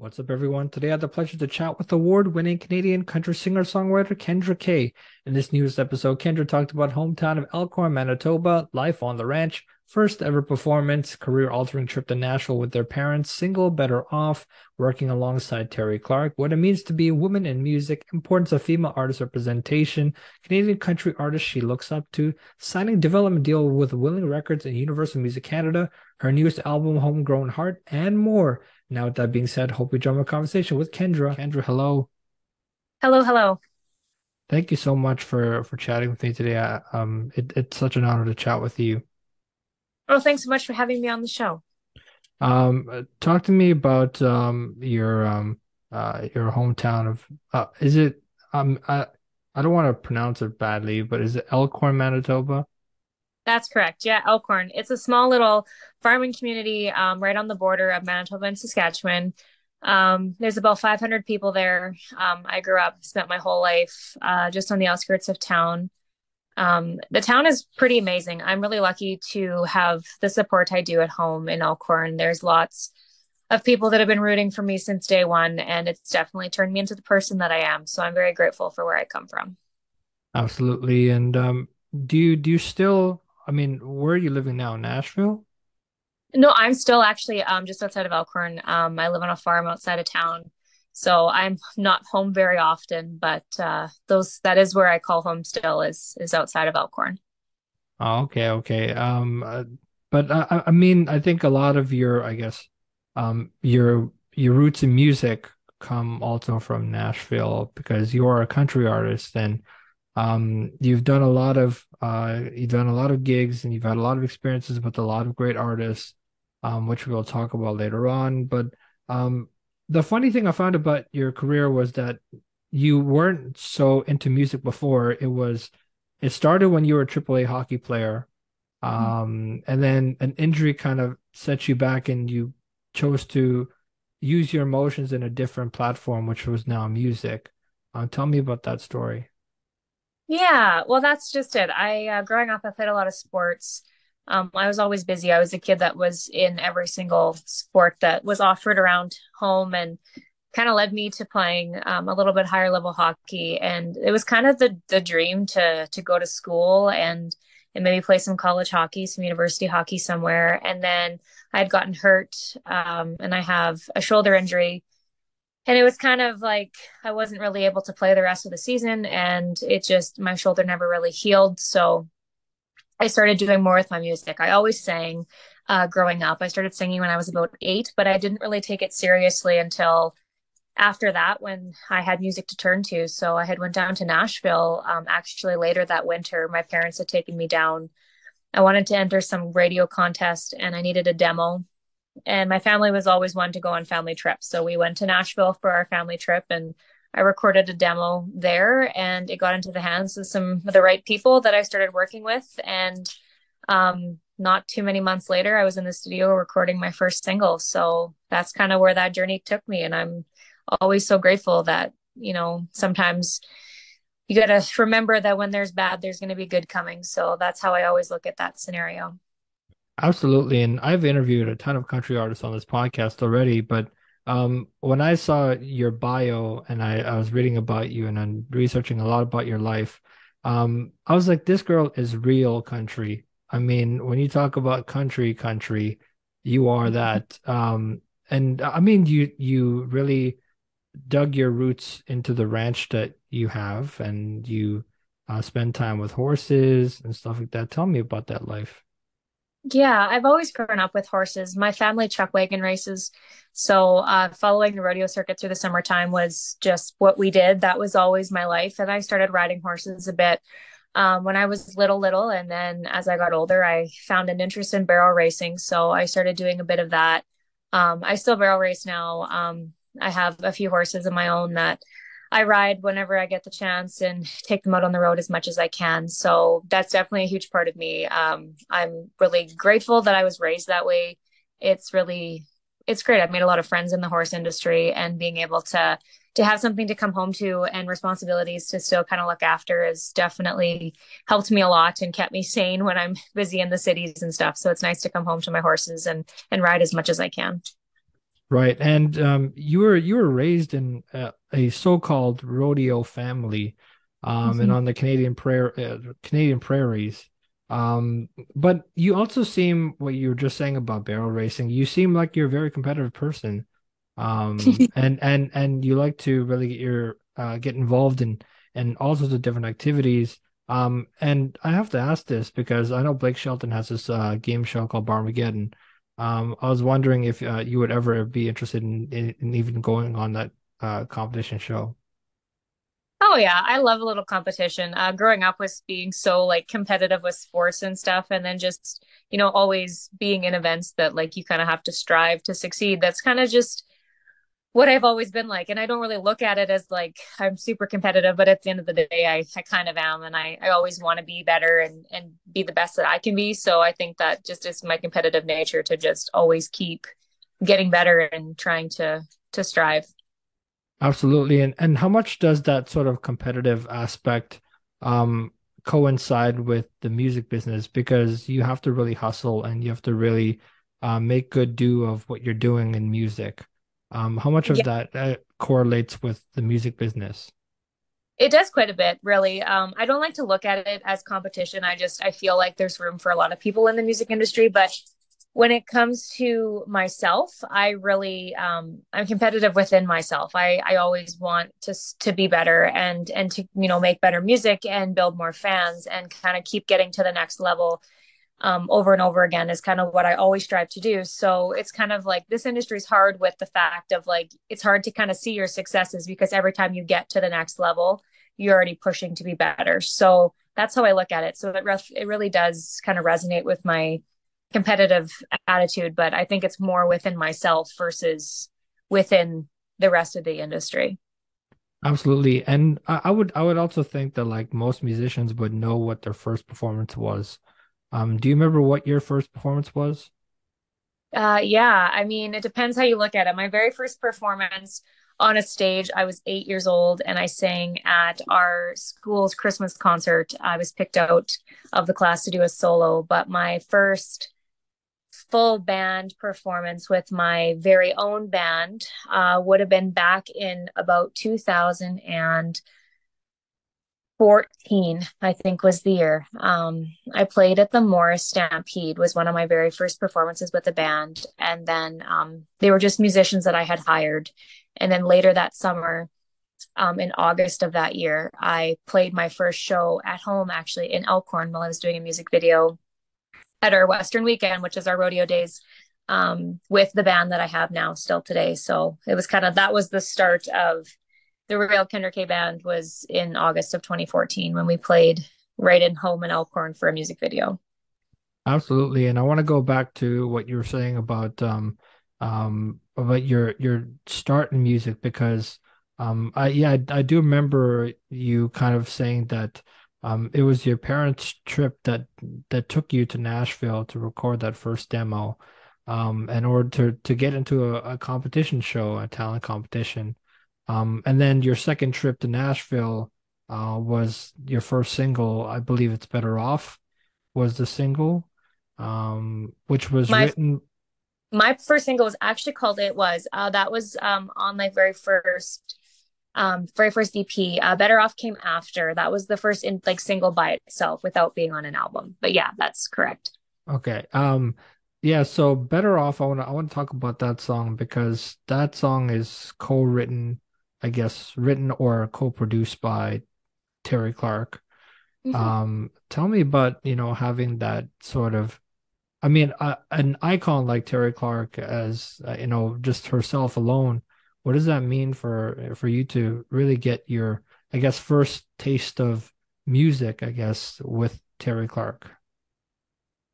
What's up, everyone? Today I have the pleasure to chat with award-winning Canadian country singer-songwriter Kendra Kay. In this newest episode, Kendra talked about hometown of Elkhorn, Manitoba, life on the ranch, first ever performance, career-altering trip to Nashville with their parents, single, better off, working alongside Terry Clark, what it means to be a woman in music, importance of female artist representation, Canadian country artists she looks up to, signing development deal with Willing Records and Universal Music Canada, her newest album, Homegrown Heart, and more. Now, with that being said, hope we jump in a conversation with Kendra. Kendra, hello. Hello, hello. Thank you so much for chatting with me today. It's such an honor to chat with you. Oh, thanks so much for having me on the show. Talk to me about your hometown of is it I don't want to pronounce it badly, but is it Elkhorn, Manitoba? That's correct. Yeah, Elkhorn. It's a small little farming community right on the border of Manitoba and Saskatchewan. There's about 500 people there. I grew up, spent my whole life just on the outskirts of town. The town is pretty amazing. I'm really lucky to have the support I do at home in Elkhorn. There's lots of people that have been rooting for me since day one, and it's definitely turned me into the person that I am. So I'm very grateful for where I come from. Absolutely. And do you still, I mean, where are you living now? Nashville? No, I'm still actually just outside of Elkhorn. I live on a farm outside of town, so I'm not home very often. But those that is where I call home still is outside of Elkhorn. Oh, okay, okay. But I mean, I think a lot of your, I guess, your roots in music come also from Nashville because you're a country artist and you've done a lot of gigs and you've had a lot of experiences with a lot of great artists, which we'll talk about later on. But um, the funny thing I found about your career was that you weren't so into music before. It started when you were a AAA hockey player, and then an injury kind of set you back, and you chose to use your emotions in a different platform, which was now music. Tell me about that story. Yeah, well, that's just it. I growing up, I played a lot of sports. I was always busy. I was a kid that was in every single sport that was offered around home, and kind of led me to playing a little bit higher level hockey. And it was kind of the dream to go to school and maybe play some college hockey, some university hockey somewhere. And then I had gotten hurt, and I have a shoulder injury. And it was kind of like I wasn't really able to play the rest of the season, and it just my shoulder never really healed. So I started doing more with my music. I always sang growing up. I started singing when I was about 8, but I didn't really take it seriously until after that when I had music to turn to. So I had went down to Nashville actually later that winter. My parents had taken me down. I wanted to enter some radio contest and I needed a demo. And my family was always one to go on family trips. So we went to Nashville for our family trip and I recorded a demo there and it got into the hands of some of the right people that I started working with. And not too many months later, I was in the studio recording my first single. So that's kind of where that journey took me. And I'm always so grateful that, sometimes you got to remember that when there's bad, there's going to be good coming. So that's how I always look at that scenario. Absolutely. And I've interviewed a ton of country artists on this podcast already, but when I saw your bio and I was reading about you and I'm researching a lot about your life, I was like, this girl is real country. I mean, when you talk about country, you are that. And I mean, you really dug your roots into the ranch that you have and you spend time with horses and stuff like that. Tell me about that life. Yeah, I've always grown up with horses. My family chuck wagon races. So, following the rodeo circuit through the summertime was just what we did. That was always my life. And I started riding horses a bit when I was little. And then as I got older, I found an interest in barrel racing. So I started doing a bit of that. I still barrel race now. I have a few horses of my own that I ride whenever I get the chance and take them out on the road as much as I can. So that's definitely a huge part of me. I'm really grateful that I was raised that way. It's really, it's great. I've made a lot of friends in the horse industry, and being able to have something to come home to and responsibilities to still kind of look after has definitely helped me a lot and kept me sane when I'm busy in the cities and stuff. So it's nice to come home to my horses and ride as much as I can. Right. And you were raised in a so-called rodeo family, and Mhm. on the Canadian prairies. But you also seem what you were just saying about barrel racing. You seem like you're a very competitive person. And you like to really get involved in all sorts of different activities. And I have to ask this because I know Blake Shelton has this game show called Barmageddon. I was wondering if you would ever be interested in even going on that competition show. Oh yeah, I love a little competition. Growing up was being so like competitive with sports and stuff, and then just, always being in events that like you kind of have to strive to succeed. That's kind of just what I've always been like. And I don't really look at it as like I'm super competitive, but at the end of the day, I kind of am. And I always want to be better and be the best that I can be. So I think that just is my competitive nature to just always keep getting better and trying to strive. Absolutely. And how much does that sort of competitive aspect um coincide with the music business? Because you have to really hustle and you have to really make good do of what you're doing in music. How much of Yeah, that correlates with the music business? it does quite a bit, really. I don't like to look at it as competition. I feel like there's room for a lot of people in the music industry, but when it comes to myself, I'm competitive within myself. I always want to be better and to make better music and build more fans and kind of keep getting to the next level over and over again is kind of what I always strive to do. So it's kind of like this industry is hard with the fact of like it's hard to kind of see your successes because every time you get to the next level, you're already pushing to be better. So that's how I look at it. So it really does kind of resonate with my competitive attitude, but I think it's more within myself versus within the rest of the industry. Absolutely. And I would also think that like most musicians would know what their first performance was. Do you remember what your first performance was? Yeah, I mean, it depends how you look at it. My very first performance on a stage, I was 8 years old and I sang at our school's Christmas concert. I was picked out of the class to do a solo, but my first full band performance with my very own band would have been back in about 2014, I think was the year. I played at the Morris Stampede was one of my very first performances with the band. And then they were just musicians that I had hired. And then later that summer, in August of that year, I played my first show at home actually in Elkhorn while I was doing a music video at our Western weekend, which is our rodeo days, with the band that I have now still today. So it was kind of that was the start of the real Kendra K band was in August of 2014 when we played right in home in Elkhorn for a music video. Absolutely. And I want to go back to what you were saying about your start in music because I do remember you kind of saying that it was your parents' trip that took you to Nashville to record that first demo in order to get into a competition show, a talent competition. And then your second trip to Nashville was your first single. I believe it's Better Off was the single, which was My written. my first single was actually called It Was. That was on my very first EP. Better Off came after. That was the first in like single by itself without being on an album. But yeah, that's correct. Okay. Yeah, so Better Off, I want to talk about that song because that song is co-written, I guess, written or co-produced by Terry Clark. Mm-hmm. Tell me about, having that sort of, I mean, an icon like Terry Clark as, just herself alone. What does that mean for you to really get your, I guess, first taste of music, I guess, with Terry Clark?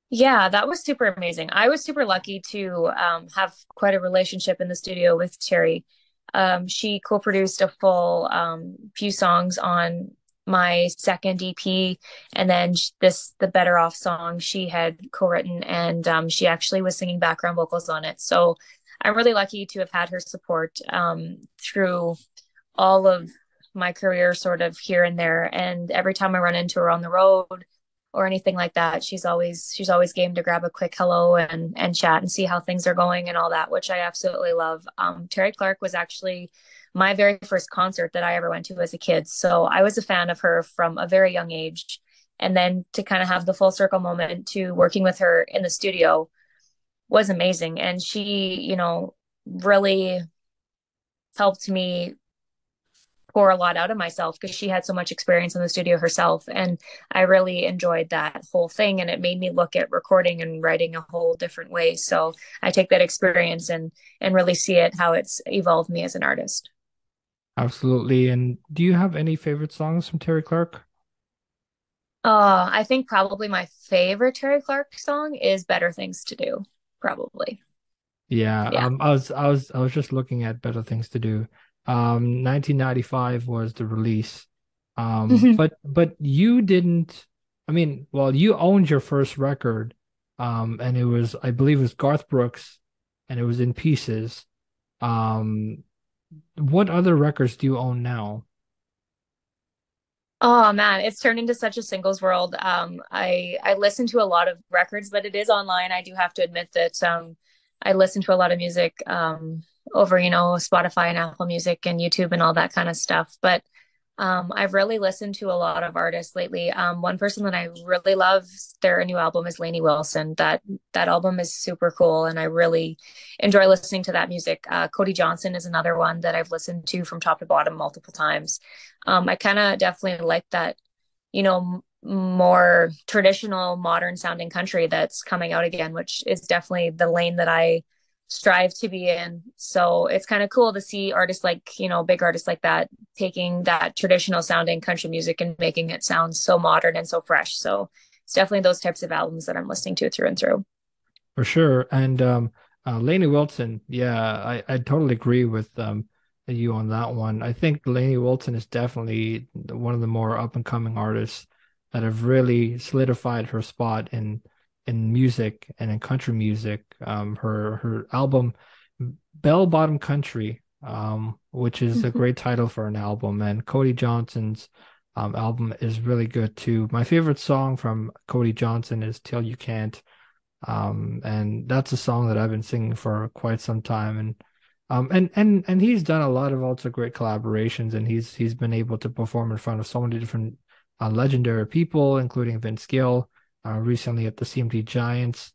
Yeah, that was super amazing. I was super lucky to have quite a relationship in the studio with Terry. She co-produced a full few songs on my second EP, and then the Better Off song she had co-written, and she actually was singing background vocals on it. So I'm really lucky to have had her support through all of my career, sort of here and there. And every time I run into her on the road, or anything like that. She's always game to grab a quick hello and chat and see how things are going and all that, which I absolutely love. Terry Clark was actually my very first concert that I ever went to as a kid. So I was a fan of her from a very young age. And then to kind of have the full circle moment to working with her in the studio was amazing. And she, really helped me pour a lot out of myself because she had so much experience in the studio herself. And I really enjoyed that whole thing. And it made me look at recording and writing a whole different way. So I take that experience and really see it how it's evolved me as an artist. Absolutely. And do you have any favorite songs from Terry Clark? I think probably my favorite Terry Clark song is Better Things to Do. Probably. Yeah, Yeah. I was just looking at Better Things to Do. 1995 was the release. But you didn't, I mean, well, you owned your first record, and it was, I believe it was Garth Brooks, and it was In Pieces. Um, what other records do you own now? Oh man, it's turned into such a singles world. I listen to a lot of records, but it is online. I do have to admit that I listen to a lot of music over, Spotify and Apple Music and YouTube and all that kind of stuff. But I've really listened to a lot of artists lately. One person that I really love, their new album is Lainey Wilson. That album is super cool, and I really enjoy listening to that music. Cody Johnson is another one that I've listened to from top to bottom multiple times. I kind of definitely like that, more traditional, modern sounding country that's coming out again, which is definitely the lane that I strive to be in. So it's kind of cool to see artists like, big artists like that taking that traditional sounding country music and making it sound so modern and so fresh. So it's definitely those types of albums that I'm listening to through and through. For sure. And Lainey Wilson, yeah, I totally agree with you on that one. I think Lainey Wilson is definitely one of the more up and coming artists that have really solidified her spot in music and in country music. Her album Bell Bottom Country, which is a great title for an album, and Cody Johnson's album is really good too. My favorite song from Cody Johnson is Till You Can't. And that's a song that I've been singing for quite some time. And he's done a lot of also great collaborations, and he's been able to perform in front of so many different legendary people, including Vince Gill, recently at the CMT Giants.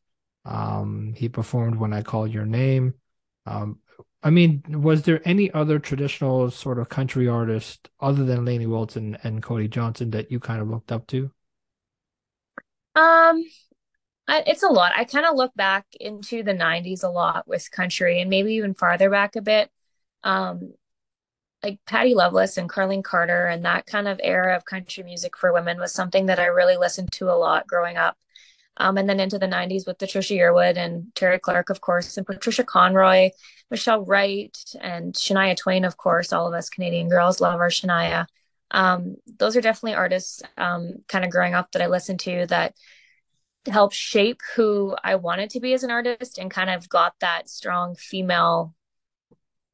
He performed When I Call Your Name. Um, I mean, was there any other traditional sort of country artist other than Lainey Wilson and Cody Johnson that you kind of looked up to? Um, it's a lot. I kind of look back into the 90s a lot with country and maybe even farther back a bit. Um, like Patty Loveless and Carlene Carter and that kind of era of country music for women was something that I really listened to a lot growing up. And then into the 90s with Patricia Yearwood and Terry Clark, of course, and Patricia Conroy, Michelle Wright, and Shania Twain, of course. All of us Canadian girls love our Shania. Those are definitely artists kind of growing up that I listened to that helped shape who I wanted to be as an artist and kind of got that strong female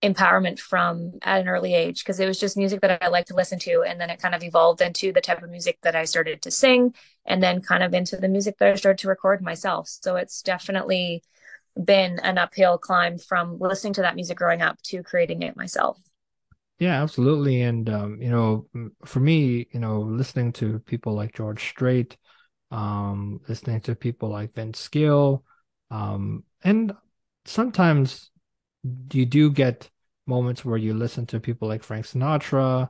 empowerment from at an early age because it was just music that I liked to listen to. And then it kind of evolved into the type of music that I started to sing and then kind of into the music that I started to record myself. So it's definitely been an uphill climb from listening to that music growing up to creating it myself. Yeah, absolutely. And for me, listening to people like George Strait, listening to people like Vince Gill, and sometimes you do get moments where you listen to people like Frank Sinatra,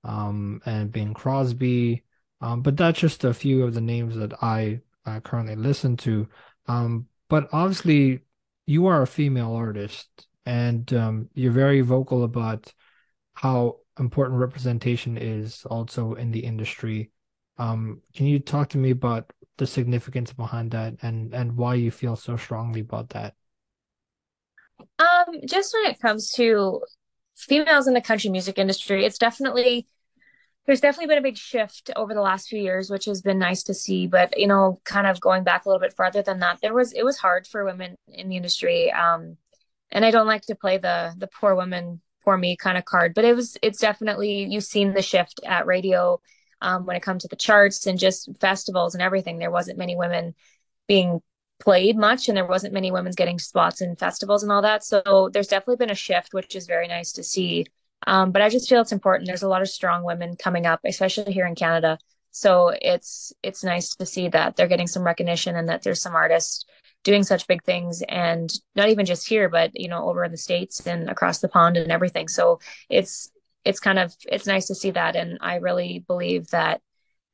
and Bing Crosby, but that's just a few of the names that I currently listen to. But obviously, you are a female artist, and you're very vocal about how important representation is also in the industry. Can you talk to me about the significance behind that and why you feel so strongly about that? Just when it comes to females in the country music industry, there's definitely been a big shift over the last few years, which has been nice to see. But kind of going back a little bit farther than that, it was hard for women in the industry. And I don't like to play the poor women, poor me kind of card, but it's definitely you've seen the shift at radio when it comes to the charts and just festivals and everything. There wasn't many women being played much, and there wasn't many women getting spots in festivals and all that. So there's definitely been a shift, which is very nice to see. But I just feel it's important. There's a lot of strong women coming up, especially here in Canada. So it's nice to see that they're getting some recognition and that there's some artists doing such big things, and not even just here, but over in the States and across the pond and everything. So it's it's nice to see that, and I really believe that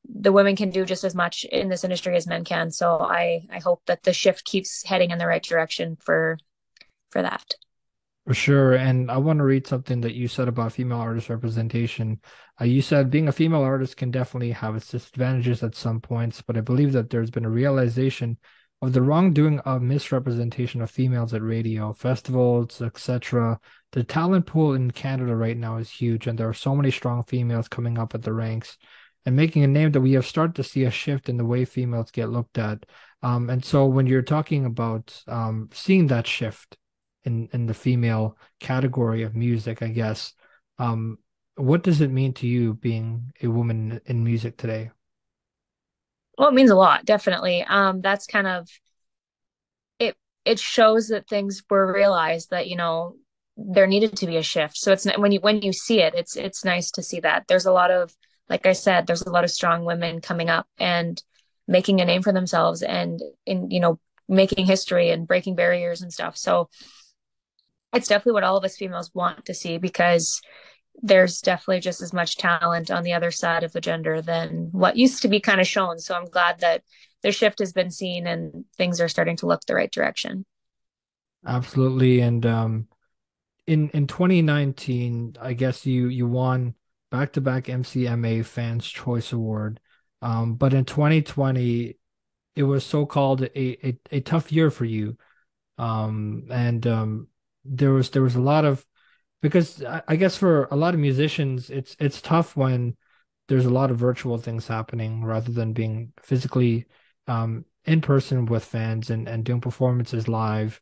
the women can do just as much in this industry as men can. So I hope that the shift keeps heading in the right direction for that. For sure. And I want to read something that you said about female artist representation. You said being a female artist can definitely have its disadvantages at some points, but I believe that there's been a realization of the wrongdoing of misrepresentation of females at radio, festivals, etc. The talent pool in Canada right now is huge, and there are so many strong females coming up at the ranks and making a name that we have started to see a shift in the way females get looked at. And so when you're talking about seeing that shift, in the female category of music, I guess. What does it mean to you being a woman in music today? Well, it means a lot, definitely. That's kind of it. It shows that things were realized that there needed to be a shift. So it's when you see it, it's nice to see that there's a lot of, like I said, there's a lot of strong women coming up and making a name for themselves, and in making history and breaking barriers and stuff. So it's definitely what all of us females want to see, because there's definitely just as much talent on the other side of the gender than what used to be kind of shown. So I'm glad that the shift has been seen and things are starting to look the right direction. Absolutely. And in 2019, I guess you won back-to-back MCMA Fans Choice Award. But in 2020, it was so-called a tough year for you. And there was a lot of, because I guess for a lot of musicians it's tough when there's a lot of virtual things happening rather than being physically in person with fans and doing performances live.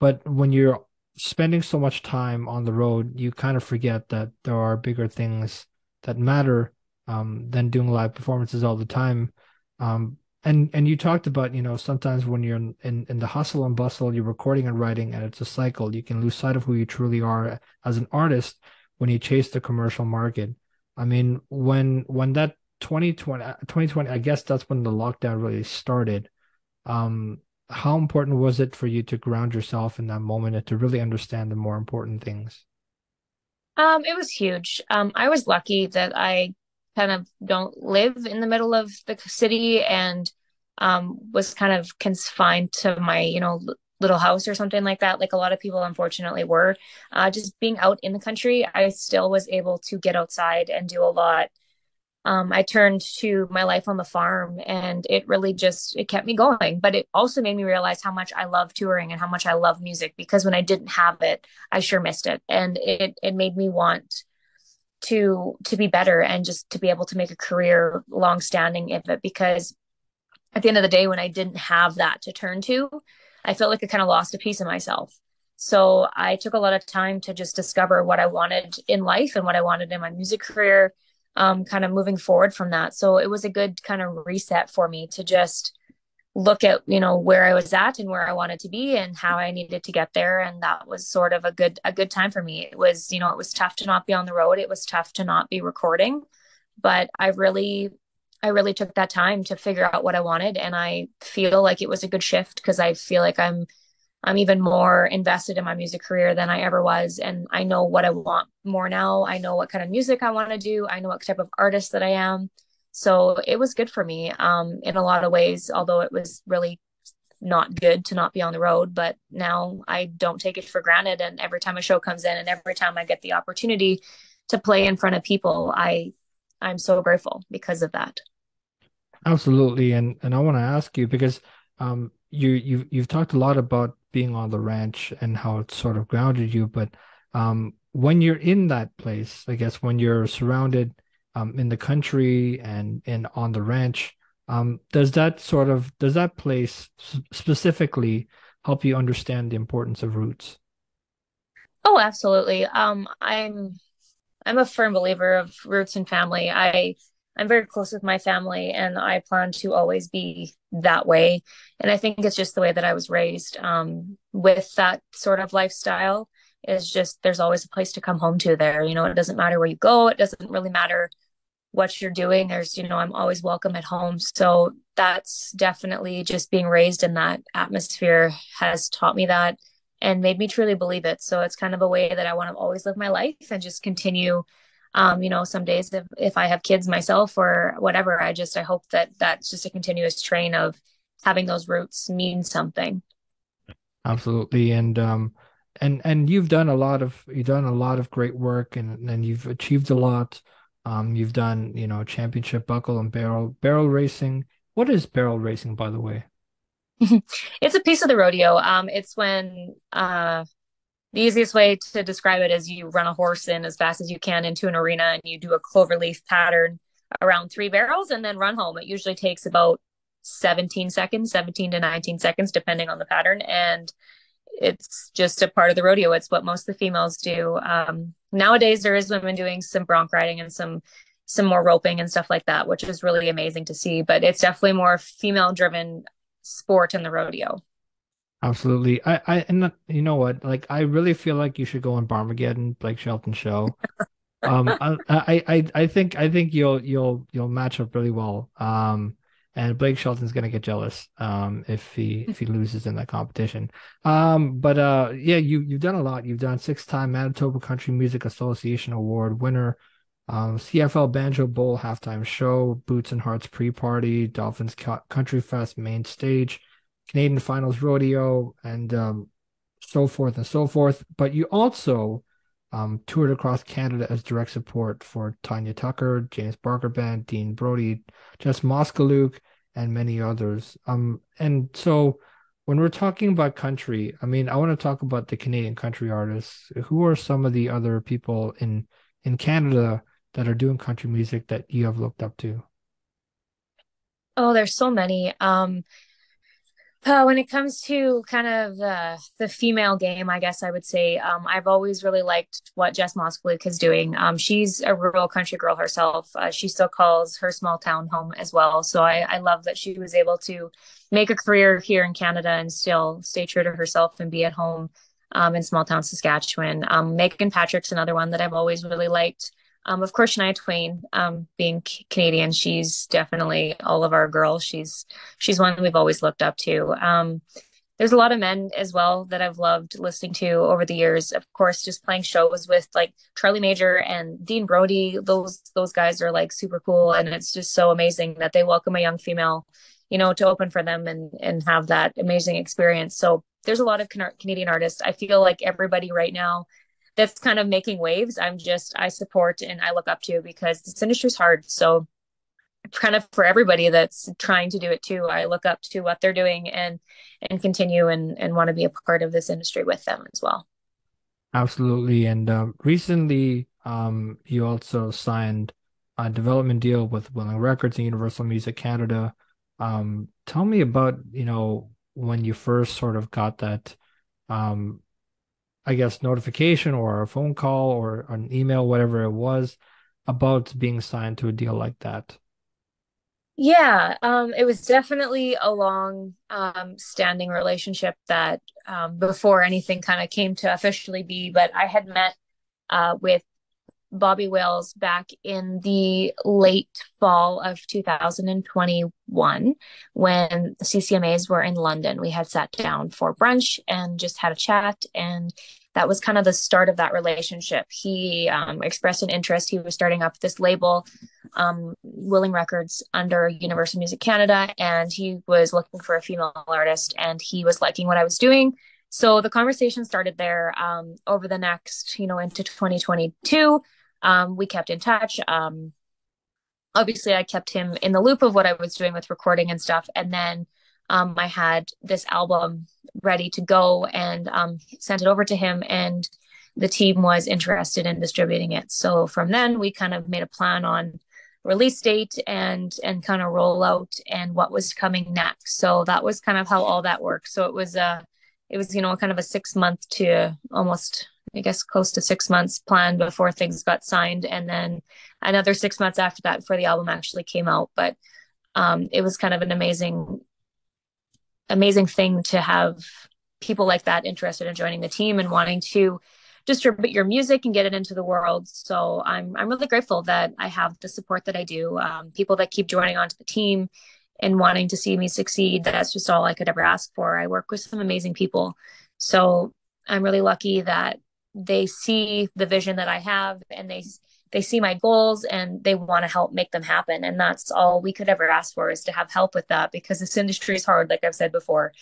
But when you're spending so much time on the road, you kind of forget that there are bigger things that matter than doing live performances all the time. And you talked about, sometimes when you're in the hustle and bustle, you're recording and writing, and it's a cycle. You can lose sight of who you truly are as an artist when you chase the commercial market. I mean, when that 2020, I guess that's when the lockdown really started. How important was it for you to ground yourself in that moment and to really understand the more important things? It was huge. I was lucky that I kind of don't live in the middle of the city, and was kind of confined to my, little house or something like that. Like a lot of people, unfortunately, were. Just being out in the country, I still was able to get outside and do a lot. I turned to my life on the farm, and it really just it kept me going. But it also made me realize how much I love touring and how much I love music, because when I didn't have it, I sure missed it. And it made me want to be better and just to be able to make a career long standing of it, because at the end of the day, when I didn't have that to turn to, I felt like I kind of lost a piece of myself. So I took a lot of time to just discover what I wanted in life and what I wanted in my music career, kind of moving forward from that. So it was a good kind of reset for me to just look at, where I was at and where I wanted to be and how I needed to get there. And that was sort of a good time for me. It was, it was tough to not be on the road. It was tough to not be recording, but I really took that time to figure out what I wanted. And I feel like it was a good shift, because I feel like I'm even more invested in my music career than I ever was. And I know what I want more now. I know what kind of music I want to do. I know what type of artist that I am. So it was good for me, in a lot of ways, although it was really not good to not be on the road. But now I don't take it for granted. And every time a show comes in and every time I get the opportunity to play in front of people, I'm so grateful because of that. Absolutely. And I want to ask you because you've talked a lot about being on the ranch and how it sort of grounded you, but when you're in that place, I guess when you're surrounded in the country and on the ranch, does that place specifically help you understand the importance of roots? Oh, absolutely. I'm a firm believer of roots and family. I'm very close with my family, and I plan to always be that way. And I think it's just the way that I was raised, with that sort of lifestyle. Is just there's always a place to come home to there. It doesn't matter where you go. It doesn't really matter what you're doing. I'm always welcome at home. So that's definitely just being raised in that atmosphere has taught me that and made me truly believe it. So it's kind of a way that I want to always live my life and just continue. Some days if I have kids myself or whatever, I hope that that's just a continuous train of having those roots mean something. Absolutely. And you've done a lot of great work, and you've achieved a lot. You've done, championship buckle and barrel racing. What is barrel racing, by the way? It's a piece of the rodeo. It's when the easiest way to describe it is you run a horse in as fast as you can into an arena and you do a cloverleaf pattern around three barrels and then run home. It usually takes about 17 seconds, 17 to 19 seconds, depending on the pattern. And it's just a part of the rodeo. It's what most of the females do. Nowadays, there is women doing some bronc riding and some more roping and stuff like that, which is really amazing to see. But it's definitely more female driven sport in the rodeo. Absolutely. And you know what? Like, I really feel like you should go on Barmageddon, Blake Shelton show. I think you'll match up really well. And Blake Shelton's gonna get jealous, if he loses in that competition. But yeah, you've done a lot. You've done six-time Manitoba Country Music Association Award winner, CFL Banjo Bowl halftime show, Boots and Hearts pre-party, Dolphins Country Fest main stage, Canadian Finals Rodeo, and so forth and so forth. But you also toured across Canada as direct support for Tanya Tucker, James Barker Band, Dean Brody, Jess Moskaluk, and many others. And so when we're talking about country, I mean, I want to talk about the Canadian country artists. Who are some of the other people in Canada that are doing country music that you have looked up to? Oh, there's so many. When it comes to kind of the female game, I guess I would say I've always really liked what Jess Moskalik is doing. She's a rural country girl herself. She still calls her small town home as well. So I love that she was able to make a career here in Canada and still stay true to herself and be at home in small town Saskatchewan. Megan Patrick's another one that I've always really liked. Of course, Shania Twain, being Canadian, she's definitely all of our girls. She's one that we've always looked up to. There's a lot of men as well that I've loved listening to over the years. Of course, just playing shows with like Charlie Major and Dean Brody. Those guys are like super cool, and it's just so amazing that they welcome a young female, to open for them and have that amazing experience. So there's a lot of Canadian artists. I feel like everybody right now that's kind of making waves. I support and I look up to because this industry is hard. So kind of for everybody that's trying to do it too, I look up to what they're doing and continue and want to be a part of this industry with them as well. Absolutely. And recently, you also signed a development deal with Willing Records and Universal Music Canada. Tell me about, when you first sort of got that, um, I guess, notification or a phone call or an email, whatever it was, about being signed to a deal like that. Yeah, it was definitely a long standing relationship that before anything kind of came to officially be, but I had met with Bobby Wales back in the late fall of 2021 when the CCMAs were in London. We had sat down for brunch and just had a chat. And that was kind of the start of that relationship. He expressed an interest. He was starting up this label, Willing Records, under Universal Music Canada. And he was looking for a female artist and he was liking what I was doing. So the conversation started there over the next, into 2022. We kept in touch. Obviously, I kept him in the loop of what I was doing with recording and stuff. And then I had this album ready to go and sent it over to him. And the team was interested in distributing it. So from then, we kind of made a plan on release date and kind of rollout and what was coming next. So that was kind of how all that worked. So it was kind of a 6 month to almost I guess, close to 6 months planned before things got signed. And then another 6 months after that before the album actually came out. But it was kind of an amazing thing to have people like that interested in joining the team and wanting to distribute your music and get it into the world. So I'm really grateful that I have the support that I do. People that keep joining onto the team and wanting to see me succeed. That's just all I could ever ask for. I work with some amazing people. So I'm really lucky that they see the vision that I have, and they see my goals and they want to help make them happen. And that's all we could ever ask for, is to have help with that, because this industry is hard, like I've said before.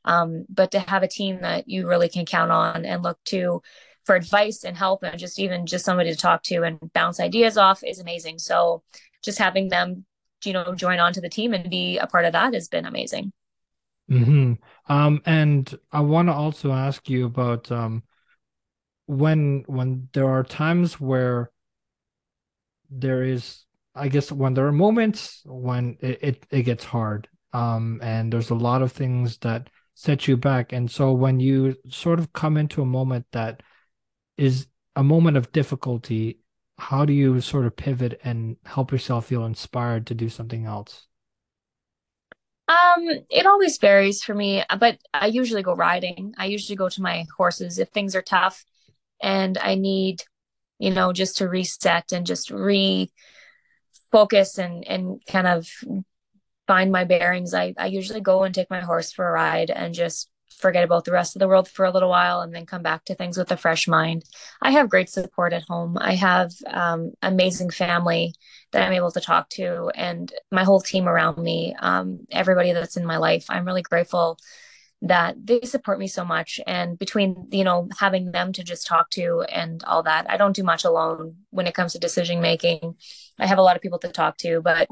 But to have a team that you really can count on and look to for advice and help, and just even just somebody to talk to and bounce ideas off, is amazing. So just having them, join onto the team and be a part of that has been amazing. Hmm. And I want to also ask you about when there are times where there is, I guess, when there are moments when it gets hard, and there's a lot of things that set you back. And so when you sort of come into a moment that is a moment of difficulty, how do you sort of pivot and help yourself feel inspired to do something else? It always varies for me, but I usually go riding. I usually go to my horses if things are tough and I need, just to reset and just refocus and kind of find my bearings. I usually go and take my horse for a ride and just forget about the rest of the world for a little while, and then come back to things with a fresh mind. I have great support at home. I have amazing family that I'm able to talk to, and my whole team around me, everybody that's in my life. I'm really grateful that they support me so much. And between, having them to just talk to and all that, I don't do much alone when it comes to decision making. I have a lot of people to talk to, but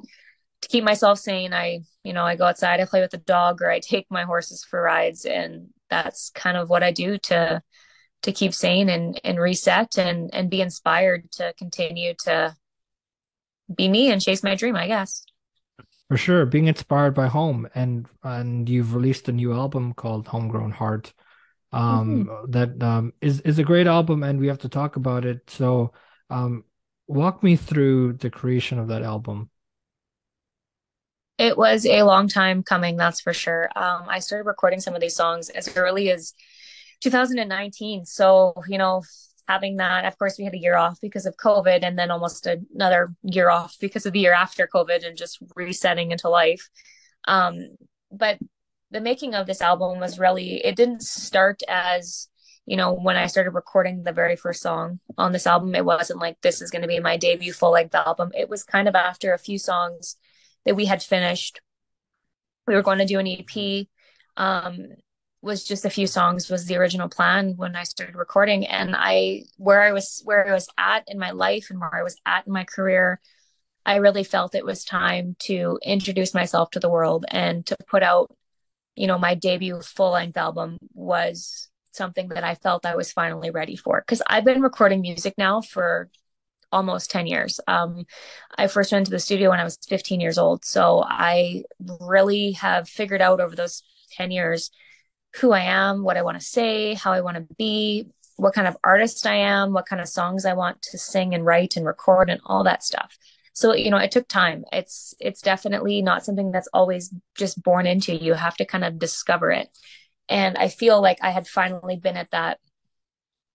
to keep myself sane, I go outside, I play with the dog, or I take my horses for rides, and that's kind of what I do to keep sane and reset and be inspired to continue to be me and chase my dream, I guess. For sure, being inspired by home, and you've released a new album called Homegrown Heart. Mm-hmm. That is a great album, and we have to talk about it. So, um, walk me through the creation of that album. It was a long time coming, that's for sure. I started recording some of these songs as early as 2019. So, having that, of course, we had a year off because of COVID, and then almost another year off because of the year after COVID, and just resetting into life. Um, but the making of this album was really, it didn't start as, when I started recording the very first song on this album. It wasn't like, this is going to be my debut full length album. It was kind of after a few songs that we had finished. We were going to do an EP. Um, was just a few songs was the original plan when I started recording. And where I was at in my life and where I was at in my career, I really felt it was time to introduce myself to the world, and to put out, my debut full length album was something that I felt I was finally ready for. Because I've been recording music now for almost 10 years. I first went to the studio when I was 15 years old. So I really have figured out over those 10 years who I am, what I want to say, how I want to be, what kind of artist I am, what kind of songs I want to sing and write and record and all that stuff. So, it took time. It's definitely not something that's always just born into you. You have to kind of discover it. And I feel like I had finally been at that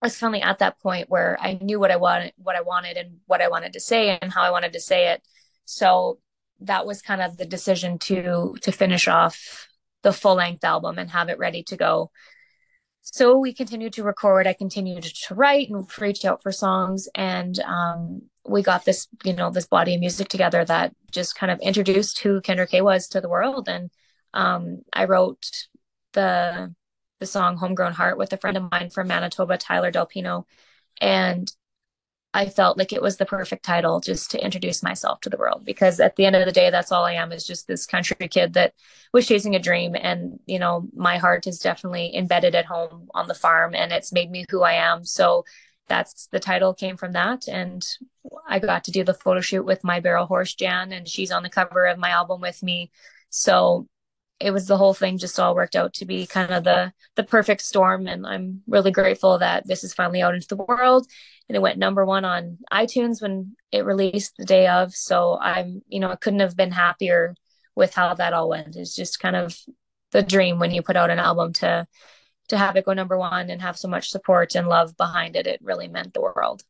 I was finally at that point where I knew what I wanted and what I wanted to say and how I wanted to say it. So that was kind of the decision to finish off the full length album and have it ready to go. So we continued to record. I continued to write and reach out for songs, and we got this body of music together that just kind of introduced who Kendra Kay was to the world. And I wrote the the song Homegrown Heart with a friend of mine from Manitoba, Tyler Delpino. And I felt like it was the perfect title just to introduce myself to the world, because at the end of the day, that's all I am, is just this country kid that was chasing a dream. And, my heart is definitely embedded at home on the farm, and it's made me who I am. So that's the title came from that. And I got to do the photo shoot with my barrel horse, Jan, and she's on the cover of my album with me. So it was the whole thing just all worked out to be kind of the perfect storm. And I'm really grateful that this is finally out into the world. And it went number one on iTunes when it released the day of. So I couldn't have been happier with how that all went. It's just kind of the dream when you put out an album to have it go number one and have so much support and love behind it. It really meant the world.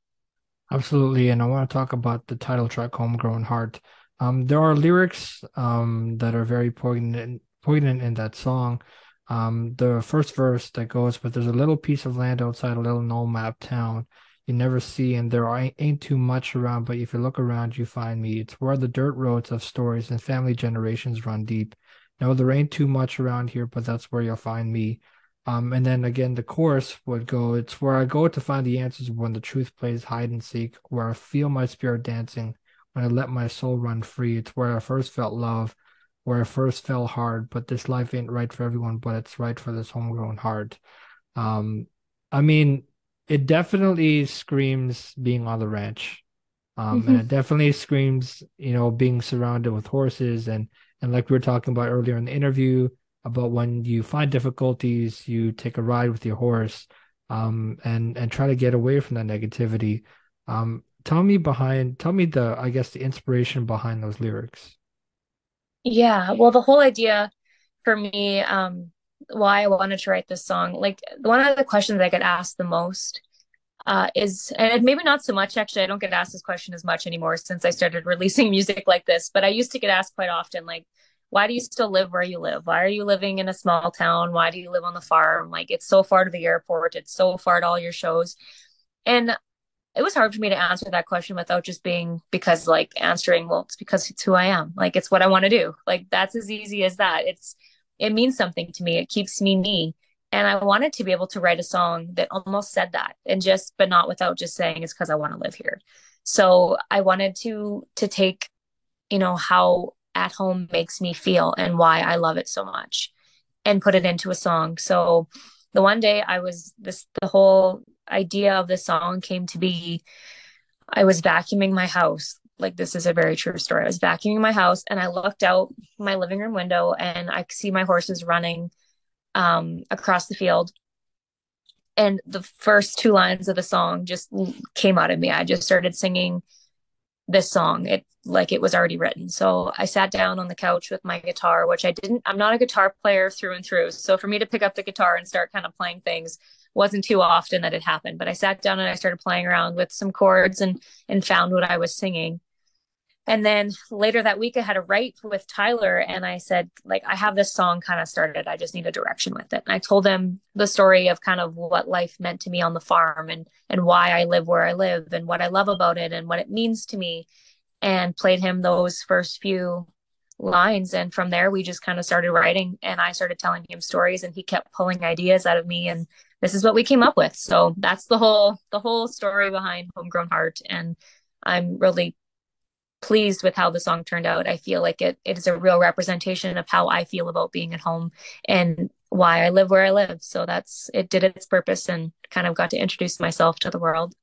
Absolutely. And I want to talk about the title track, Homegrown Heart. There are lyrics that are very poignant in that song. The first verse that goes, but there's a little piece of land outside a little no map town you never see, and there ain't too much around, but if you look around, you find me. It's where the dirt roads of stories and family generations run deep. No, there ain't too much around here, but that's where you'll find me. And then again, the chorus would go, it's where I go to find the answers when the truth plays hide and seek, where I feel my spirit dancing, when I let my soul run free. It's where I first felt love, where I first fell hard, but this life ain't right for everyone, but it's right for this homegrown heart. Um, I mean, it definitely screams being on the ranch. And it definitely screams, being surrounded with horses and like we were talking about earlier in the interview, about when you find difficulties, you take a ride with your horse, and try to get away from that negativity. Tell me I guess the inspiration behind those lyrics. Yeah, well, the whole idea for me, why I wanted to write this song, like one of the questions I get asked the most and maybe not so much actually. I don't get asked this question as much anymore since I started releasing music like this, but I used to get asked quite often, like, why do you still live where you live? Why are you living in a small town? Why do you live on the farm? Like, it's so far to the airport, it's so far to all your shows. And it was hard for me to answer that question without just being because like answering, well, it's because it's who I am. Like it's what I want to do. Like that's as easy as that. It means something to me. It keeps me me. And I wanted to be able to write a song that almost said that and just but not without just saying it's because I want to live here. So I wanted to take, how at home makes me feel and why I love it so much and put it into a song. So the one day the whole idea of the song came to be. I was vacuuming my house. Like this is a very true story. I was vacuuming my house and I looked out my living room window and I see my horses running across the field. And the first two lines of the song just came out of me. I just started singing this song. It was already written. So I sat down on the couch with my guitar, which I'm not a guitar player through and through. So for me to pick up the guitar and start kind of playing things wasn't too often that it happened. But I sat down and I started playing around with some chords and found what I was singing. And then later that week, I had a write with Tyler, and I said, like, I have this song kind of started. I just need a direction with it. And I told him the story of kind of what life meant to me on the farm and why I live where I live and what I love about it and what it means to me, and played him those first few lines. And from there, we just kind of started writing, and I started telling him stories, and he kept pulling ideas out of me, and this is what we came up with. So that's the whole story behind Homegrown Heart, and I'm really pleased with how the song turned out. I feel like it is a real representation of how I feel about being at home and why I live where I live. So it did its purpose and kind of got to introduce myself to the world.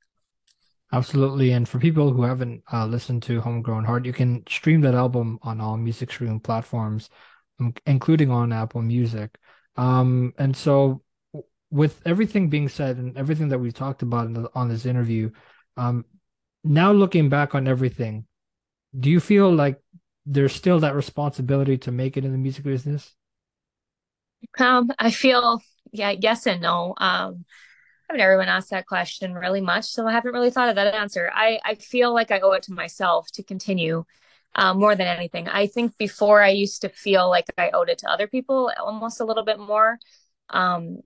Absolutely. And for people who haven't listened to Homegrown Heart, you can stream that album on all music streaming platforms, including on Apple Music. And so, with everything being said and everything that we talked about on this interview, um, now looking back on everything, do you feel like there's still that responsibility to make it in the music business? I feel, yeah, yes and no. I've never been asked that question really much, so I haven't really thought of that answer. I feel like I owe it to myself to continue more than anything. I think before I used to feel like I owed it to other people almost a little bit more. Um,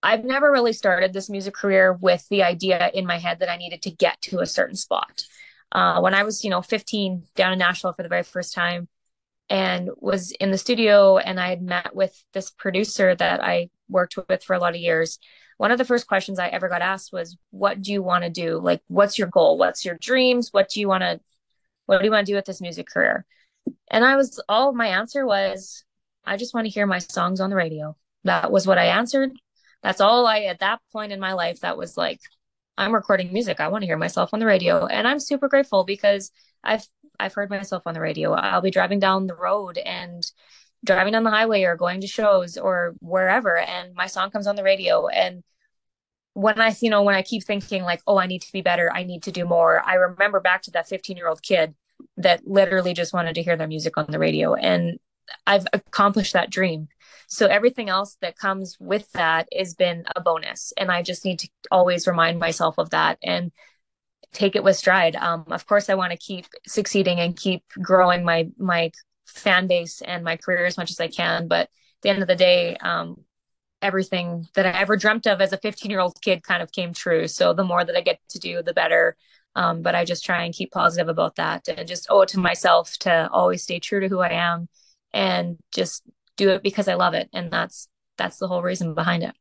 I've never really started this music career with the idea in my head that I needed to get to a certain spot. When I was, 15 down in Nashville for the very first time and was in the studio and I had met with this producer that I worked with for a lot of years. One of the first questions I ever got asked was, what do you want to do? Like, what's your goal? What's your dreams? What do you want to do with this music career? And all my answer was, I just want to hear my songs on the radio. That was what I answered. That's all at that point in my life, that was like, I'm recording music. I want to hear myself on the radio. And I'm super grateful because I've heard myself on the radio. I'll be driving down the road and driving on the highway or going to shows or wherever, and my song comes on the radio. And when I keep thinking like, oh, I need to be better, I need to do more, I remember back to that 15-year-old kid that literally just wanted to hear their music on the radio. And I've accomplished that dream. So everything else that comes with that has been a bonus. And I just need to always remind myself of that and take it with stride. Of course, I want to keep succeeding and keep growing my fan base and my career as much as I can. But at the end of the day, everything that I ever dreamt of as a 15-year-old kid kind of came true. So the more that I get to do, the better. But I just try and keep positive about that and just owe it to myself to always stay true to who I am and just do it because I love it. And that's the whole reason behind it.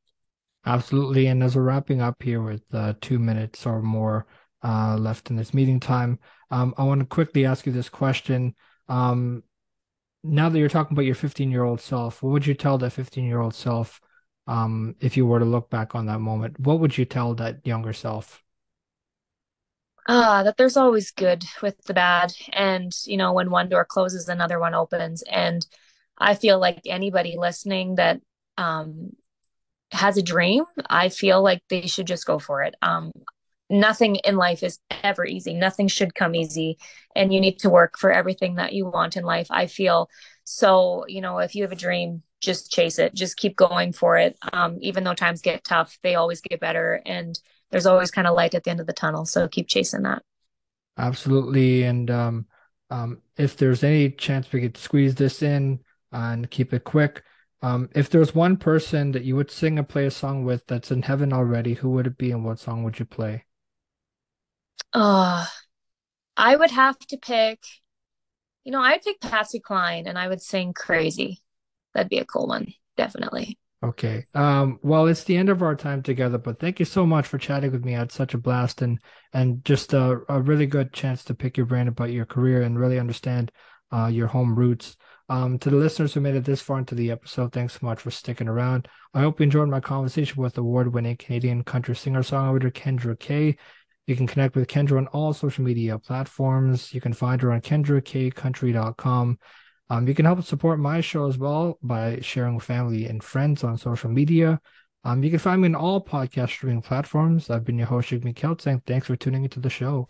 Absolutely. And as we're wrapping up here with 2 minutes or more left in this meeting time, I want to quickly ask you this question. Now that you're talking about your 15-year-old self, what would you tell that 15-year-old self if you were to look back on that moment? What would you tell that younger self? That there's always good with the bad. And, when one door closes, another one opens. And I feel like anybody listening that has a dream, I feel like they should just go for it. Nothing in life is ever easy. Nothing should come easy. And you need to work for everything that you want in life, I feel. So, if you have a dream, just chase it. Just keep going for it. Even though times get tough, they always get better. And there's always kind of light at the end of the tunnel. So keep chasing that. Absolutely. And if there's any chance we could squeeze this in and keep it quick, if there's one person that you would sing and play a song with that's in heaven already, who would it be and what song would you play? Uh, I would have to pick, I'd pick Patsy Cline and I would sing Crazy. That'd be a cool one. Definitely. Okay. Well, it's the end of our time together, but thank you so much for chatting with me. I had such a blast and just a really good chance to pick your brain about your career and really understand your home roots. To the listeners who made it this far into the episode, thanks so much for sticking around. I hope you enjoyed my conversation with award-winning Canadian country singer-songwriter Kendra Kay. You can connect with Kendra on all social media platforms. You can find her on kendrakcountry.com. You can help support my show as well by sharing with family and friends on social media. You can find me on all podcast streaming platforms. I've been your host, Jigme Kelt, saying thanks for tuning into the show.